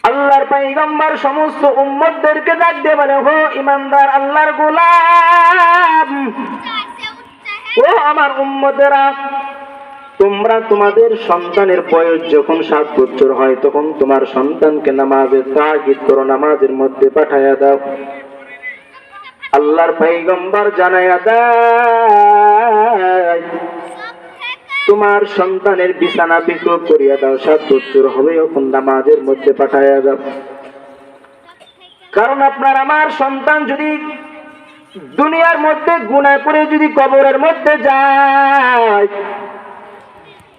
আল্লাহর পয়গম্বর সমস্ত উম্মতদেরকে ডাক দিয়ে বলে, হো ইমানদার আল্লাহর গোলাম, ও আমার উম্মতেরা, তোমরা তোমাদের সন্তানের বয়স যখন 7 বছর হয় তখন তোমার সন্তানকে নামাজে তাগিদ করো, নামাজের মধ্যে পাঠায়া দাও। আল্লাহর পয়গম্বর জানায়া দেয়, তোমার সন্তানের বিছানা বিক্রয় করিয়া দাও, 7 বছর হবে এখন নামাজের মধ্যে পাঠায়া দাও। কারণ আপনার আমার সন্তান যদি দুনিয়ার মধ্যে গুনাহ করে যদি কবরের মধ্যে যায়,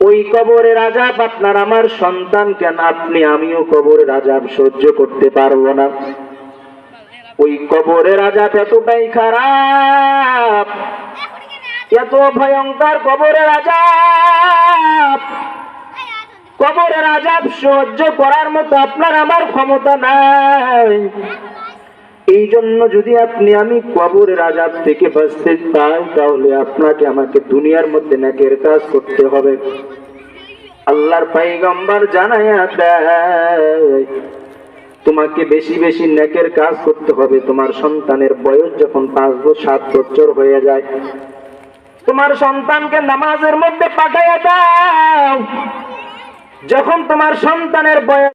ওই কবরের আযাব আপনার আমার সন্তান কেন আপনি আমিও কবরের আযাব সহ্য করতে পারবো না। ওই কবরের আযাব এতটাই খারাপ, এত ভয়ঙ্কর কবরের আযাব, কবরের আযাব সহ্য করার মতো আপনার আমার ক্ষমতা নাই। এই জন্য যদি আপনি আমি কবরের আযাব থেকে বাঁচতে চাই, তাহলে আপনাকে আমাকে দুনিয়ার মধ্যে নেকের কাজ করতে হবে। আল্লাহর পয়গম্বর জানায়া দেয়, তোমাকে বেশি বেশি নেকের কাজ করতে হবে। তোমার সন্তানের বয়স যখন 5-7 বছর হয়ে যায়, তোমার সন্তানকে নামাজের মধ্যে পাঠাইয়া দাও। যখন তোমার সন্তানের বয়স